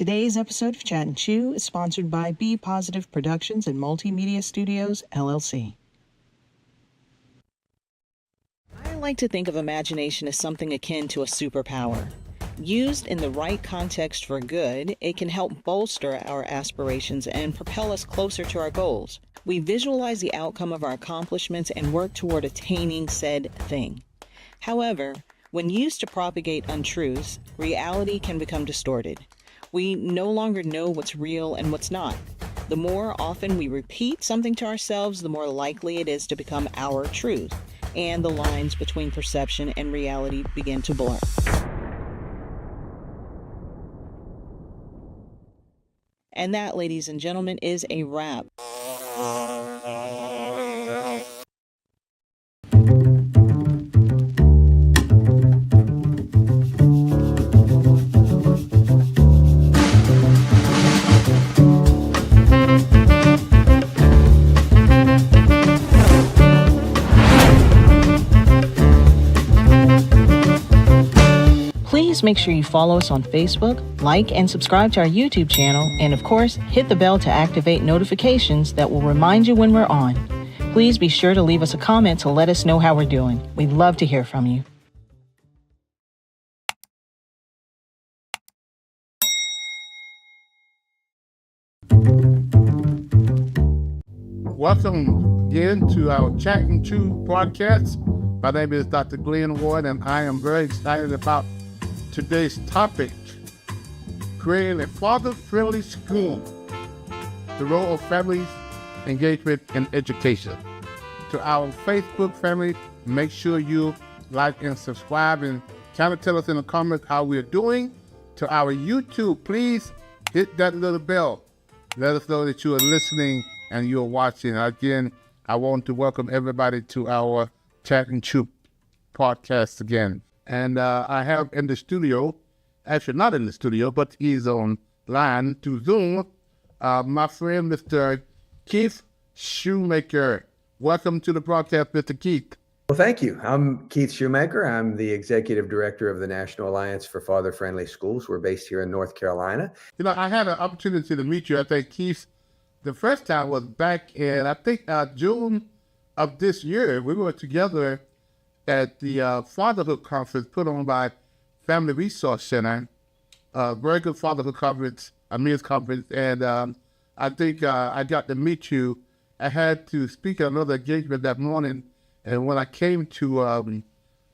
Today's episode of Chat and Chew is sponsored by Be Positive Productions and Multimedia Studios, LLC. I like to think of imagination as something akin to a superpower. Used in the right context for good, it can help bolster our aspirations and propel us closer to our goals. We visualize the outcome of our accomplishments and work toward attaining said thing. However, when used to propagate untruths, reality can become distorted. We no longer know what's real and what's not. The more often we repeat something to ourselves, the more likely it is to become our truth, and the lines between perception and reality begin to blur. And that, ladies and gentlemen, is a wrap. Please make sure you follow us on Facebook, like and subscribe to our YouTube channel, and of course, hit the bell to activate notifications that will remind you when we're on. Please be sure to leave us a comment to let us know how we're doing. We'd love to hear from you. Welcome again to our Chat and Chew podcast. My name is Dr. Glenn Ward, and I am very excited about today's topic, creating a father-friendly school, the role of families' engagement in education. To our Facebook family, make sure you like and subscribe and kind of tell us in the comments how we're doing. To our YouTube, please hit that little bell. Let us know that you are listening and you're watching. Again, I want to welcome everybody to our Chat and Chew podcast again. And I have in the studio, actually not in the studio, but he's online to Zoom, my friend, Mr. Keith Schumacher. Welcome to the broadcast, Mr. Keith. Well, thank you. I'm Keith Schumacher. I'm the Executive Director of the National Alliance for Father-Friendly Schools. We're based here in North Carolina. You know, I had an opportunity to meet you. I think, Keith, the first time was back in, I think, June of this year. We were together at the Fatherhood Conference put on by Family Resource Center, very good Fatherhood Conference, a men's conference, and I think I got to meet you. I had to speak at another engagement that morning, and when I came to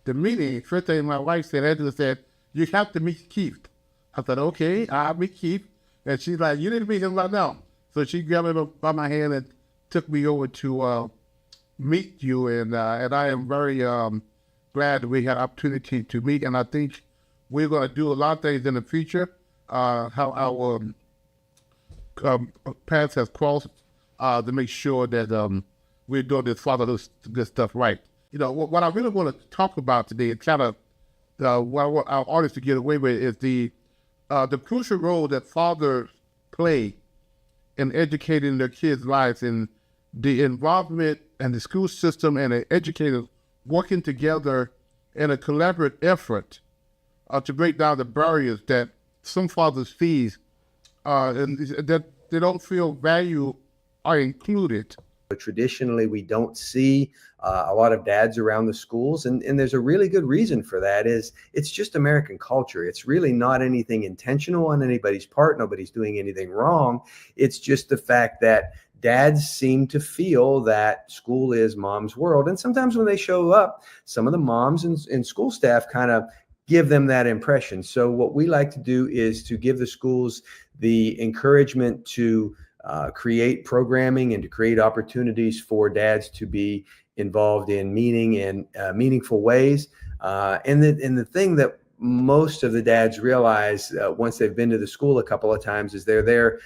the meeting, first thing my wife said, Angela said, "You have to meet Keith." I said, "Okay, I'll meet Keith," and she's like, "You need to meet him right now." So she grabbed me by my hand and took me over to meet you, and I am very glad that we had opportunity to meet, and I think we're going to do a lot of things in the future, how our paths has crossed to make sure that we're doing this fatherhood good stuff right. You know, what I really want to talk about today is kind of what I want our audience to get away with is the crucial role that fathers play in educating their kids' lives, and the involvement and the school system and the educators working together in a collaborative effort to break down the barriers that some fathers face and that they don't feel value are included. But traditionally, we don't see a lot of dads around the schools, and there's a really good reason for that. Is it's just American culture. It's really not anything intentional on anybody's part. Nobody's doing anything wrong. It's just the fact that dads seem to feel that school is mom's world. And sometimes when they show up, some of the moms and school staff kind of give them that impression. So what we like to do is to give the schools the encouragement to create programming and to create opportunities for dads to be involved in meaningful ways. And the thing that most of the dads realize once they've been to the school a couple of times is they're there.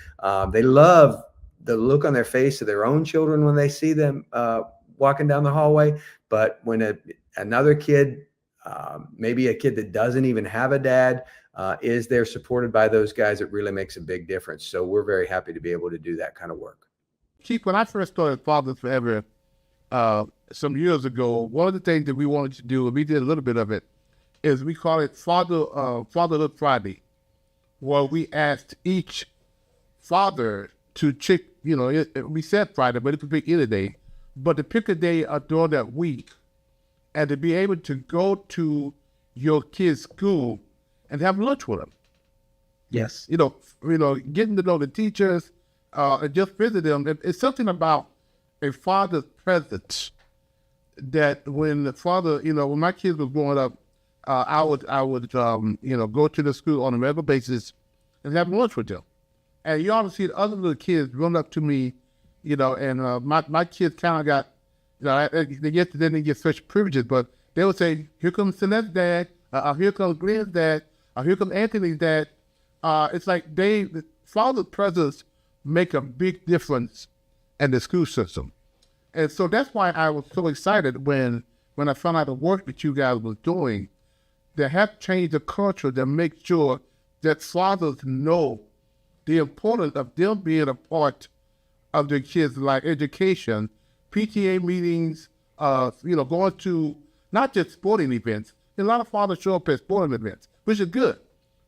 They love the look on their face of their own children when they see them walking down the hallway. But when another kid, maybe a kid that doesn't even have a dad, is there supported by those guys, it really makes a big difference. So we're very happy to be able to do that kind of work. Keith, when I first started Fathers Forever some years ago, one of the things that we wanted to do, and we did a little bit of it, is we call it Fatherhood Friday. where we asked each father to check, we said Friday, but it could be any day, but to pick a day during that week and to be able to go to your kid's school and have lunch with them. Yes. Getting to know the teachers and just visit them. It's something about a father's presence that when the father, when my kids was growing up, I would go to the school on a regular basis and have lunch with them. And you ought to see the other little kids run up to me, and my kids kind of got, they get such privileges, but they would say, here comes Celeste's dad, here comes Glenn's dad, here comes Anthony's dad. It's like the father's presence make a big difference in the school system. And so that's why I was so excited when I found out the work that you guys were doing, to have changed the culture to make sure that fathers know the importance of them being a part of their kids' like education, PTA meetings, going to not just sporting events. A lot of fathers show up at sporting events, which is good.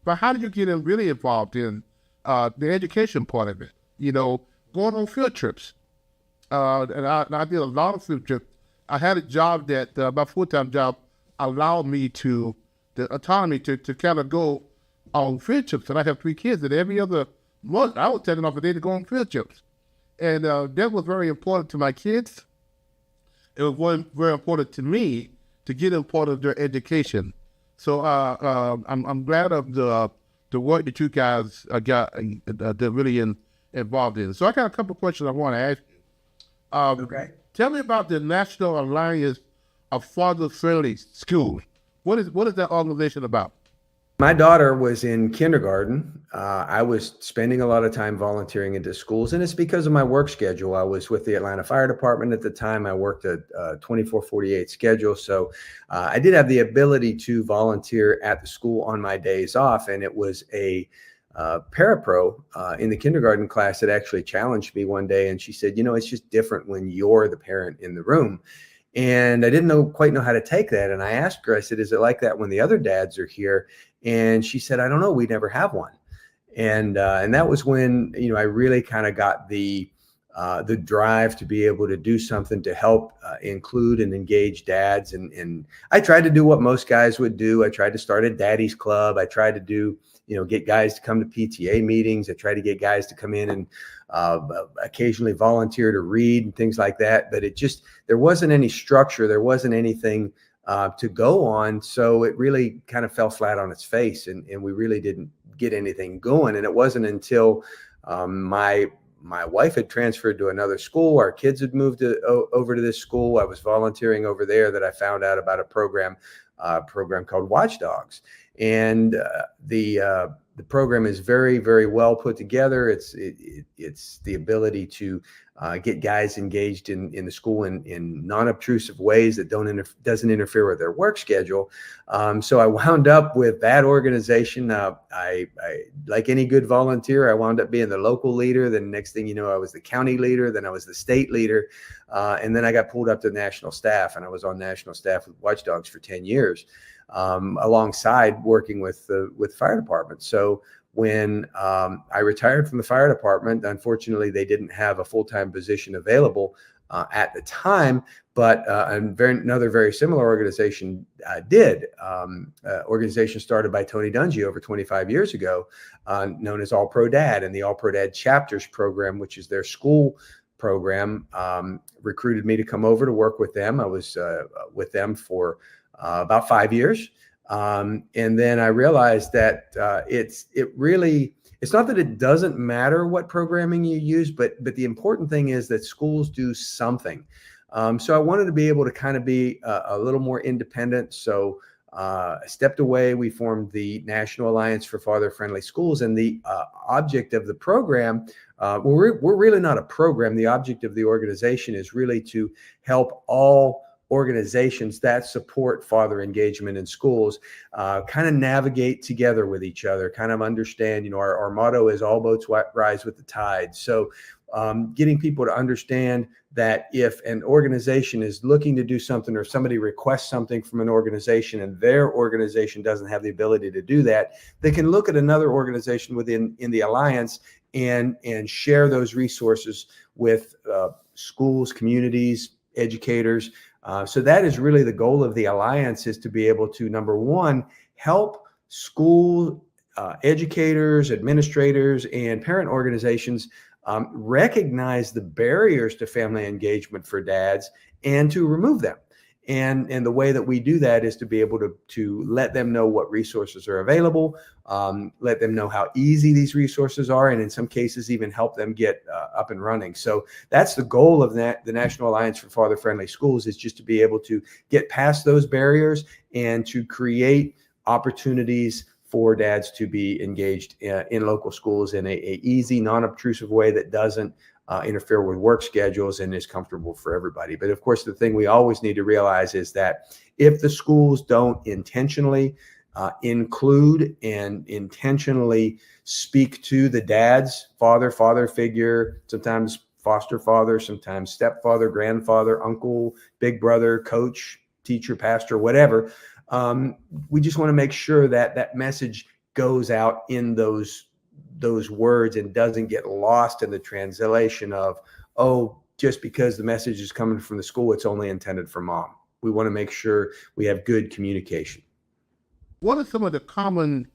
But how do you get them really involved in the education part of it? Going on field trips. And I did a lot of field trips. I had a job that, my full-time job, allowed me the autonomy to kind of go on field trips. And I have 3 kids, and every other month I was taking off a day to go on field trips. And that was very important to my kids. It was very important to me to get them part of their education. So I'm glad of the work that you guys got that really involved in. So I got a couple of questions I want to ask you. Okay. Tell me about the National Alliance of Father-Friendly Schools. What is that organization about? My daughter was in kindergarten. I was spending a lot of time volunteering into schools, and it's because of my work schedule. I was with the Atlanta Fire Department at the time. I worked a 24/48 schedule, so I did have the ability to volunteer at the school on my days off, and it was a parapro in the kindergarten class that actually challenged me one day, and she said, it's just different when you're the parent in the room. And I didn't quite know how to take that. And I asked her, I said, is it like that when the other dads are here? And she said, I don't know. We never have one. And that was when, I really kind of got the drive to be able to do something to help include and engage dads. And I tried to do what most guys would do. I tried to start a daddy's club. I tried to do, get guys to come to PTA meetings. I tried to get guys to come in and occasionally volunteer to read and things like that. But there wasn't any structure. There wasn't anything to go on. So it really kind of fell flat on its face, and we really didn't get anything going. And it wasn't until my wife had transferred to another school, our kids had moved over to this school, I was volunteering over there, that I found out about a program called Watchdogs. And the program is very, very well put together. It's the ability to get guys engaged in the school in non-obtrusive ways that doesn't interfere with their work schedule. So I wound up with that organization. I like any good volunteer, I wound up being the local leader. Then next thing you know, I was the county leader. Then I was the state leader. And then I got pulled up to national staff, and I was on national staff with Watchdogs for 10 years. Alongside working with fire department. So when I retired from the fire department, unfortunately, they didn't have a full-time position available at the time, but another very similar organization did. Organization started by Tony Dungy over 25 years ago, known as All Pro Dad, and the All Pro Dad Chapters program, which is their school program, recruited me to come over to work with them. I was with them for about 5 years. And then I realized that it's not that it doesn't matter what programming you use, but the important thing is that schools do something. So I wanted to be able to kind of be a little more independent. So I stepped away. We formed the National Alliance for Father-Friendly Schools, and the object of the program, we're really not a program. The object of the organization is really to help all organizations that support father engagement in schools kind of navigate together with each other, kind of understand, our motto is all boats rise with the tide. So getting people to understand that if an organization is looking to do something, or somebody requests something from an organization and their organization doesn't have the ability to do that, they can look at another organization in the alliance and share those resources with schools, communities, educators. So that is really the goal of the alliance, is to be able to, number one, help school educators, administrators, and parent organizations recognize the barriers to family engagement for dads and to remove them. And the way that we do that is to be able to let them know what resources are available, let them know how easy these resources are, and in some cases even help them get up and running. So that's the goal of the National Alliance for Father-Friendly Schools, is just to be able to get past those barriers and to create opportunities for dads to be engaged in local schools in a easy, non-obtrusive way that doesn't interfere with work schedules and is comfortable for everybody. But of course, the thing we always need to realize is that if the schools don't intentionally include and intentionally speak to the dad's father figure, sometimes foster father, sometimes stepfather, grandfather, uncle, big brother, coach, teacher, pastor, whatever, we just want to make sure that that message goes out in those words and doesn't get lost in the translation of, oh, just because the message is coming from the school, it's only intended for mom. We want to make sure we have good communication. What are some of the common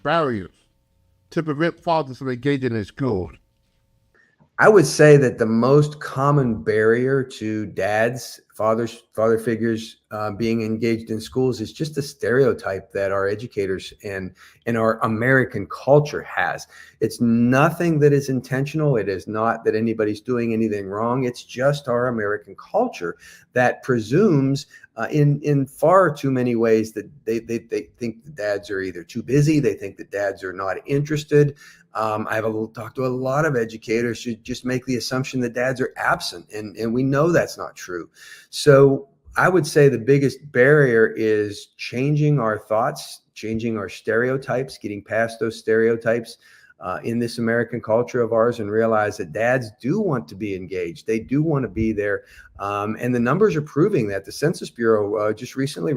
barriers to prevent fathers from engaging in school? I would say that the most common barrier to dads, father figures being engaged in schools is just the stereotype that our educators and our American culture has. It's nothing that is intentional. It is not that anybody's doing anything wrong. It's just our American culture that presumes in far too many ways that they think the dads are either too busy. They think that dads are not interested. I've talked to a lot of educators who just make the assumption that dads are absent, and we know that's not true. So I would say the biggest barrier is changing our thoughts, changing our stereotypes, getting past those stereotypes in this American culture of ours, and realize that dads do want to be engaged. They do want to be there. And the numbers are proving that. The Census Bureau just recently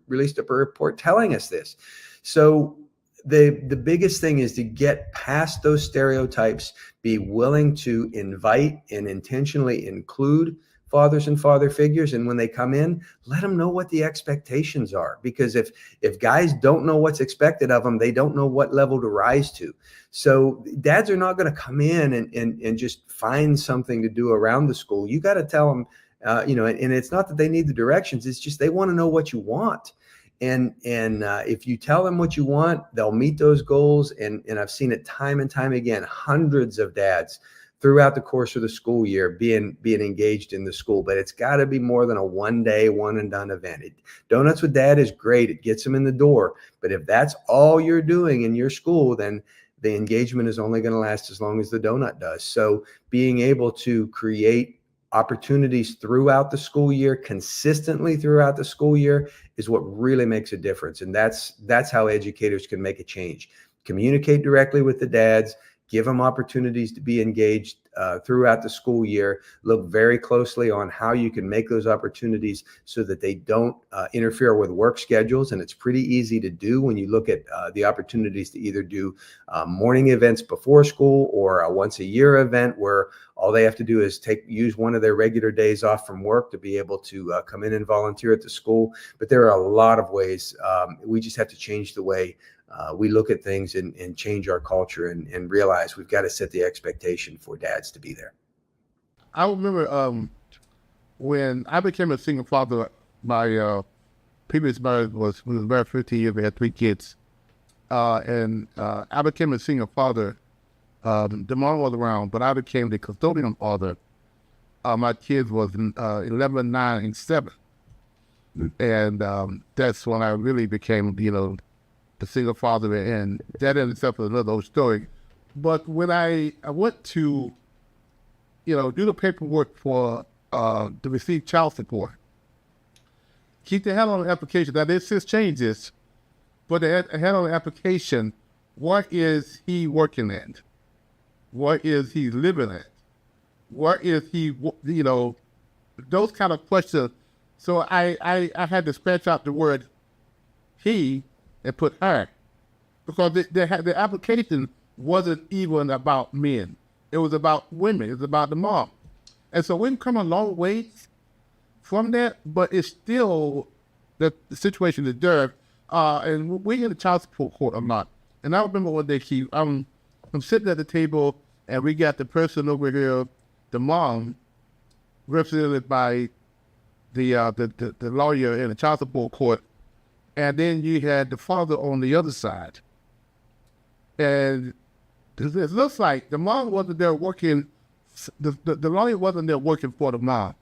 released a report telling us this. So the biggest thing is to get past those stereotypes, be willing to invite and intentionally include fathers and father figures. And when they come in, let them know what the expectations are. Because if guys don't know what's expected of them, they don't know what level to rise to. So dads are not going to come in and just find something to do around the school. You got to tell them, and it's not that they need the directions. It's just they want to know what you want. And if you tell them what you want, they'll meet those goals. And I've seen it time and time again, hundreds of dads throughout the course of the school year being engaged in the school. But it's got to be more than a one-day, one-and-done event. Donuts with Dad is great. It gets them in the door. But if that's all you're doing in your school, then the engagement is only going to last as long as the donut does. So being able to create opportunities throughout the school year, consistently throughout the school year, is what really makes a difference. And that's how educators can make a change. Communicate directly with the dads, give them opportunities to be engaged throughout the school year. Look very closely on how you can make those opportunities so that they don't interfere with work schedules. And it's pretty easy to do when you look at the opportunities to either do morning events before school, or a once a year event where all they have to do is use one of their regular days off from work to be able to come in and volunteer at the school. But there are a lot of ways. We just have to change the way we look at things and change our culture and realize we've got to set the expectation for dads to be there. I remember when I became a single father, my previous marriage was married 15 years. We had 3 kids. And I became a single father. The mom was around, but I became the custodian father. My kids was 11, 9, and 7. And that's when I really became, the single father, and that in itself is another old story. But when I went to, do the paperwork for to receive child support, keep the head on the application. Now there's since changes, but the head on the application, what is he working at? What is he living at? Where is he? Those kind of questions. So I had to scratch out the word he and put her, because the application wasn't even about men. It was about women. It was about the mom. And so we've come a long ways from that, but it's still the situation is there. And we in the child support court a lot. And I remember one day I'm sitting at the table and we got the person over here, the mom, represented by the lawyer in the child support court, and then you had the father on the other side. And it looks like the mom wasn't there working. The lawyer wasn't there working for the mom.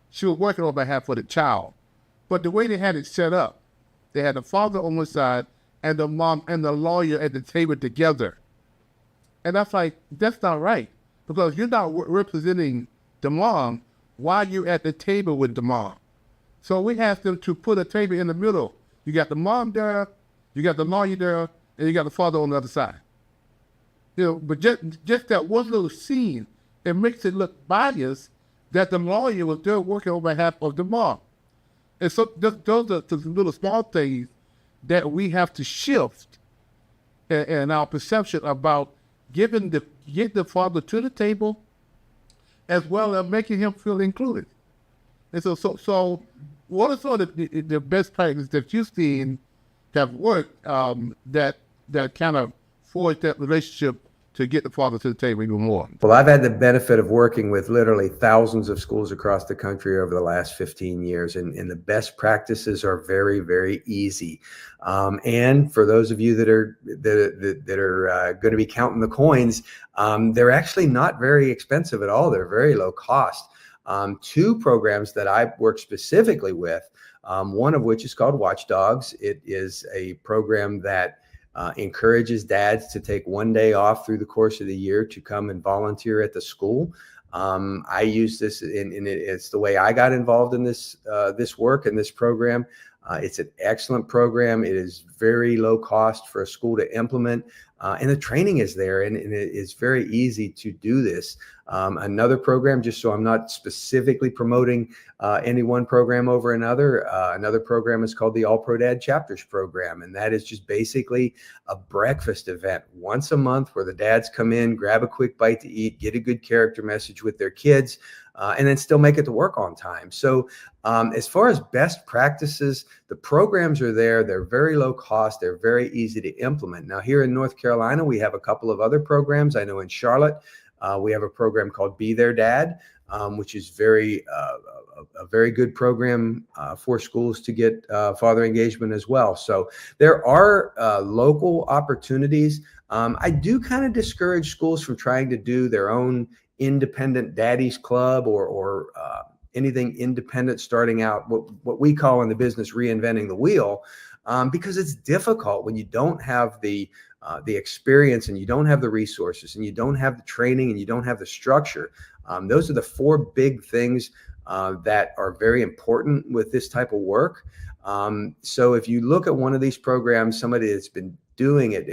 She was working on behalf of the child. But the way they had it set up, they had the father on one side and the mom and the lawyer at the table together. And that's like, that's not right, because you're not representing the mom while you're at the table with the mom. So we asked them to put a table in the middle. You got the mom there, you got the lawyer there, and you got the father on the other side. But just that one little scene, it makes it look biased that the lawyer was there working on behalf of the mom. And so those are the little small things that we have to shift in our perception about getting the father to the table, as well as making him feel included. And so what are some of the best practices that you've seen have worked that kind of forged that relationship to get the father to the table even more? Well, I've had the benefit of working with literally thousands of schools across the country over the last 15 years, and the best practices are very, very easy. And for those of you that are going to be counting the coins, they're actually not very expensive at all. They're very low cost. Two programs that I work specifically with, one of which is called Watchdogs. It is a program that encourages dads to take one day off through the course of the year to come and volunteer at the school. I use this it's the way I got involved in this work and this program. It's an excellent program. It is very low cost for a school to implement. And the training is there, and it is very easy to do this. Another program, just so I'm not specifically promoting any one program over another program is called the All Pro Dad Chapters program. And that is just basically a breakfast event once a month where the dads come in, grab a quick bite to eat, get a good character message with their kids, and then still make it to work on time. So as far as best practices, the programs are there. They're very low cost. They're very easy to implement. Now, here in North Carolina, we have a couple of other programs. I know in Charlotte, we have a program called Be Their Dad, which is a very good program for schools to get father engagement as well. So there are local opportunities. I do kind of discourage schools from trying to do their own independent daddy's club or anything independent, starting out what we call in the business reinventing the wheel, because it's difficult when you don't have the experience, and you don't have the resources, and you don't have the training, and you don't have the structure. Those are the four big things that are very important with this type of work. So if you look at one of these programs, somebody that's been doing it,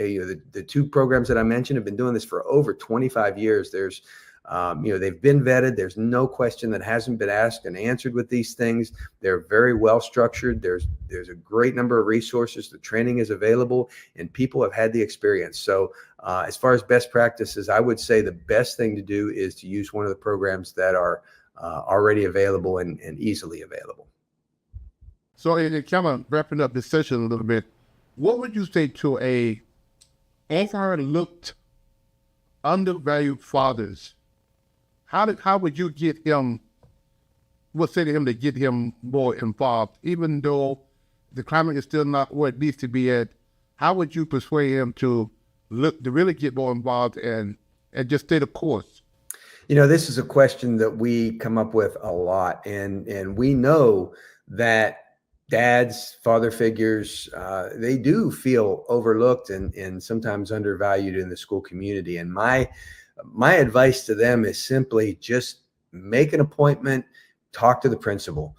the two programs that I mentioned have been doing this for over 25 years. There's they've been vetted. There's no question that hasn't been asked and answered with these things. They're very well structured. There's a great number of resources. The training is available, and people have had the experience. So as far as best practices, I would say the best thing to do is to use one of the programs that are already available and easily available. So in kind of wrapping up this session a little bit, what would you say to a overlooked, undervalued fathers? How would you get him, say to him to get him more involved, even though the climate is still not where it needs to be at? How would you persuade him to really get more involved and just stay the course? This is a question that we come up with a lot, and we know that dads, father figures, they do feel overlooked and sometimes undervalued in the school community. And my advice to them is simply just make an appointment, talk to the principal.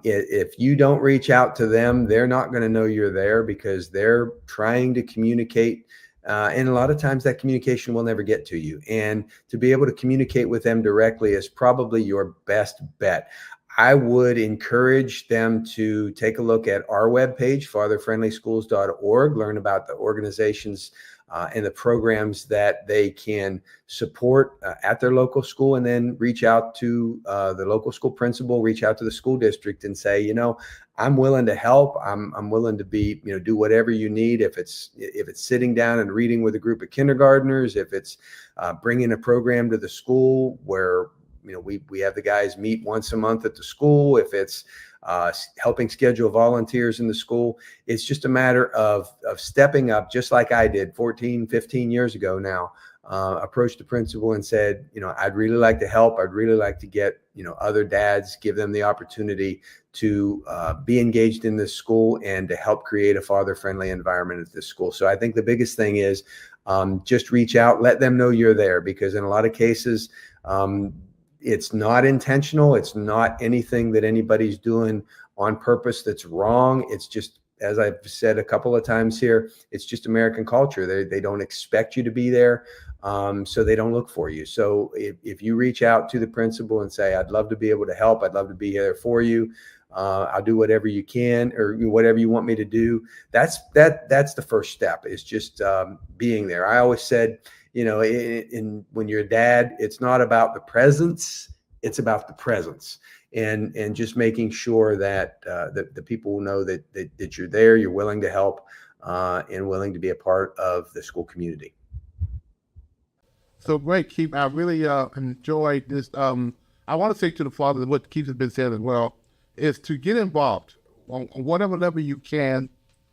If you don't reach out to them, they're not going to know you're there, because they're trying to communicate And a lot of times that communication will never get to you. And to be able to communicate with them directly is probably your best bet. I would encourage them to take a look at our webpage, fatherfriendlyschools.org, learn about the organizations and the programs that they can support at their local school, and then reach out to the local school principal, reach out to the school district and say, you know, I'm willing to help. I'm willing to be, you know, do whatever you need. If it's sitting down and reading with a group of kindergartners, if it's bringing a program to the school where, you know, we have the guys meet once a month at the school, if it's helping schedule volunteers in the school, it's just a matter of stepping up, just like I did 14, 15 years ago now. Approached the principal and said, you know, I'd really like to help. I'd really like to get, you know, other dads, give them the opportunity to be engaged in this school and to help create a father-friendly environment at this school. So I think the biggest thing is just reach out, let them know you're there, because in a lot of cases, it's not intentional. It's not anything that anybody's doing on purpose that's wrong. It's just, as I've said a couple of times here, it's just American culture. They don't expect you to be there, so they don't look for you. So if you reach out to the principal and say, I'd love to be able to help, I'd love to be here for you, I'll do whatever you can or whatever you want me to do, that's the first step, is just being there. I always said, you know, when you're a dad, it's not about the presence, it's about the presence, and just making sure that the people know that you're there, you're willing to help, and willing to be a part of the school community. So great, Keith. I really enjoyed this. I want to say to the fathers, what Keith has been saying as well, is to get involved on whatever level you can.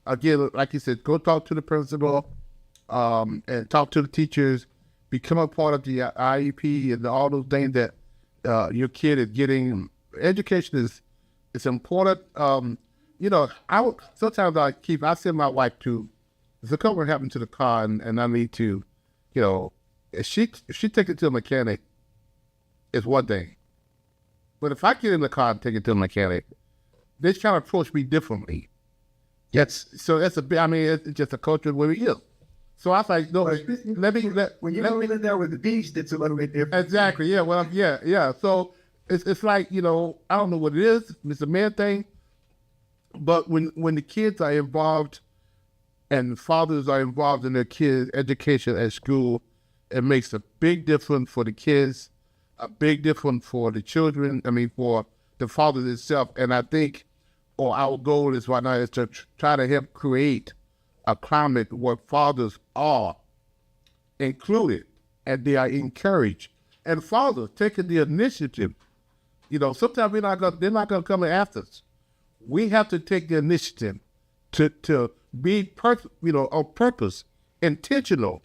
Again, like you said, go talk to the principal, and talk to the teachers, become a part of the IEP and all those things that your kid is getting. Education is important. You know, sometimes I send my wife to, there's a couple happened to the car and I need to, you know, if she takes it to a mechanic, it's one thing. But if I get in the car and take it to a mechanic, they kind of approach me differently. Yes. So that's it's just a culture where we live. So I was like, no, when you're in there with the beast, it's a little bit different. Exactly. Yeah. Well, yeah. So it's like, you know, I don't know what it is. It's a man thing. But when the kids are involved and fathers are involved in their kids' education at school, it makes a big difference for the kids, a big difference for the children. I mean, for the fathers itself. And I think, our goal is right now is to try to help create a climate where fathers are included and they are encouraged. And fathers taking the initiative. You know, sometimes they're not gonna come after us. We have to take the initiative to be on purpose, intentional,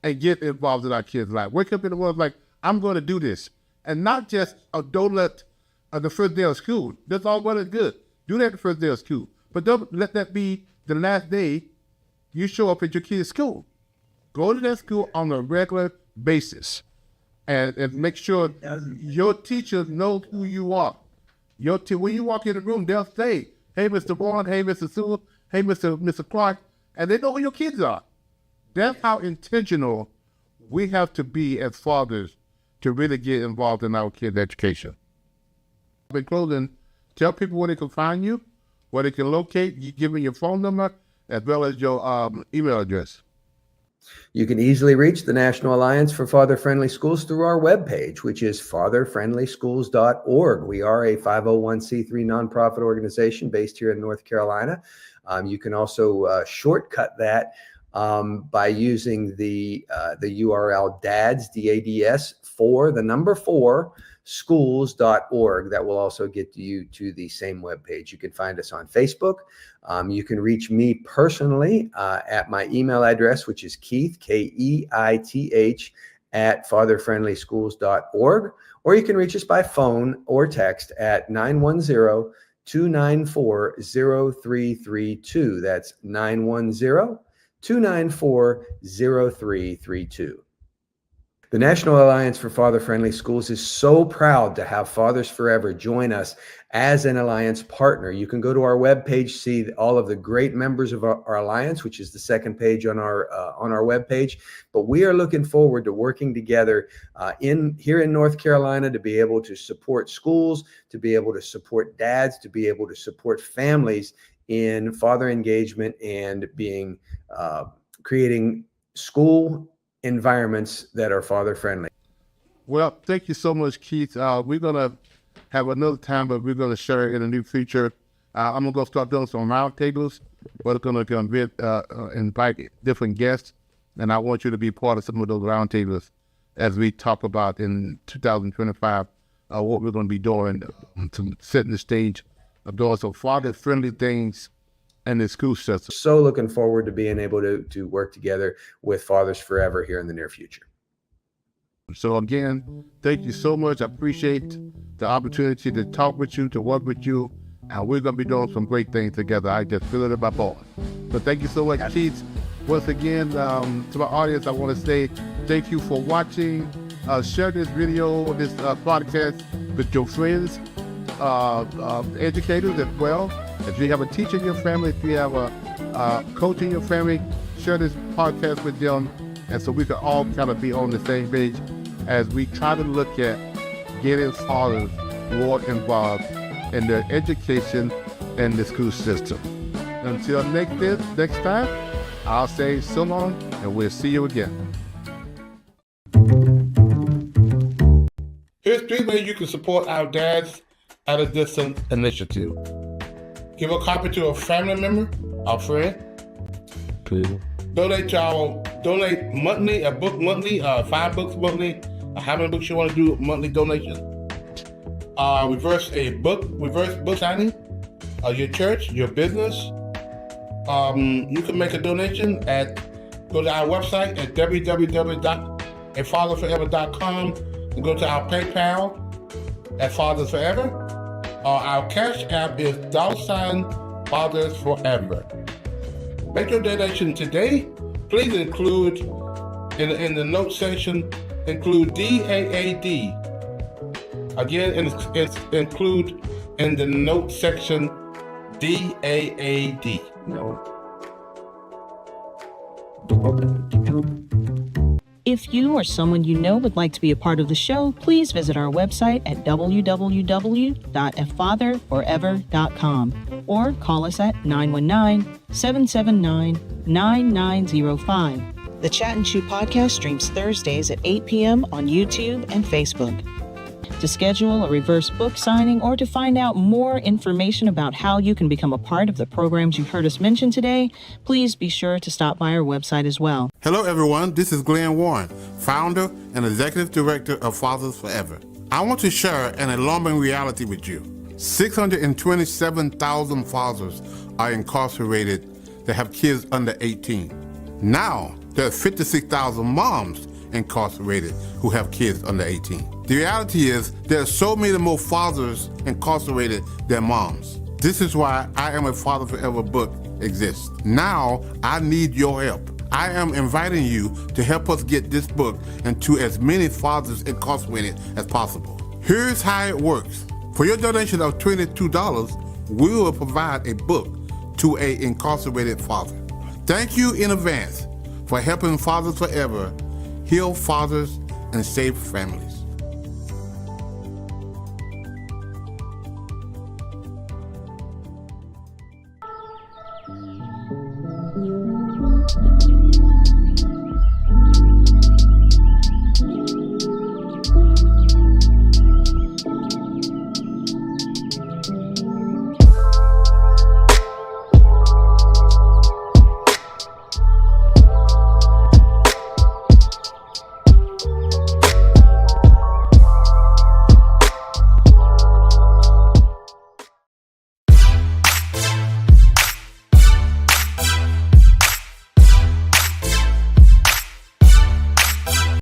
and get involved in our kids' life. Wake up in the world like, I'm going to do this, and not just don't let the first day of school. That's all well and good. Do that the first day of school, but don't let that be the last day you show up at your kid's school. Go to that school on a regular basis, and make sure your teachers know who you are. When you walk in the room, they'll say, "Hey, Mr. Vaughn. Hey, Mr. Sewell. Hey, Mr. Clark," and they know who your kids are. That's how intentional we have to be as fathers to really get involved in our kids' education. In closing, tell people where they can find you, where they can locate. You give me your phone number as well as your email address. You can easily reach the National Alliance for Father-Friendly Schools through our webpage, which is fatherfriendlyschools.org. We are a 501c3 nonprofit organization based here in North Carolina. You can also shortcut that by using the URL DADS, DADS, 4 schools.org. That will also get you to the same webpage. You can find us on Facebook. You can reach me personally at my email address, which is Keith, Keith, at fatherfriendlyschools.org. Or you can reach us by phone or text at 910-294-0332. That's 910-294-0332. The National Alliance for Father-Friendly Schools is so proud to have Fathers Forever join us as an Alliance partner. You can go to our webpage, see all of the great members of our Alliance, which is the second page on our webpage. But we are looking forward to working together here in North Carolina to be able to support schools, to be able to support dads, to be able to support families in father engagement and creating school environments that are father friendly. Well, thank you so much, Keith. We're going to have another time, but we're going to share it in a new feature. I'm going to go start doing some roundtables. We're going to invite different guests, and I want you to be part of some of those roundtables as we talk about in 2025 what we're going to be doing to set the stage of doing some father-friendly things in the school system. So looking forward to being able to work together with Fathers Forever here in the near future. So again, thank you so much. I appreciate the opportunity to talk with you, to work with you, and we're going to be doing some great things together. I just feel it in my bones. So thank you so much, Keith. Once again, to my audience, I want to say thank you for watching. Share this video, this podcast with your friends, educators as well. If you have a teacher in your family, if you have a coach in your family, share this podcast with them, and so we can all kind of be on the same page as we try to look at getting fathers more involved in their education and the school system. Until next time, I'll say so long, and we'll see you again. Here's 3 ways you can support our Dads at a Distance initiative. Give a copy to a family member, a friend. Donate monthly, a book monthly, 5 books monthly, how many books you want to do monthly donation. Reverse book signing, your church, your business. You can make a donation go to our website at www.afatherforever.com and go to our PayPal at Fathers Forever. Our Cash App is $Fathers Forever. Make your donation today. Please include in the note section, include DAAD. Again, it's include in the note section DAAD. If you or someone you know would like to be a part of the show, please visit our website at www.afatherforever.com or call us at 919-779-9905. The Chat and Chew podcast streams Thursdays at 8 p.m. on YouTube and Facebook. To schedule a reverse book signing or to find out more information about how you can become a part of the programs you've heard us mention today, please be sure to stop by our website as well. Hello, everyone. This is Glenn Warren, founder and executive director of Fathers Forever. I want to share an alarming reality with you. 627,000 fathers are incarcerated that have kids under 18. Now, there are 56,000 moms incarcerated who have kids under 18. The reality is there are so many more fathers incarcerated than moms. This is why I Am a Father Forever book exists. Now, I need your help. I am inviting you to help us get this book into as many fathers incarcerated as possible. Here's how it works. For your donation of $22, we will provide a book to an incarcerated father. Thank you in advance for helping Fathers Forever heal fathers and save families.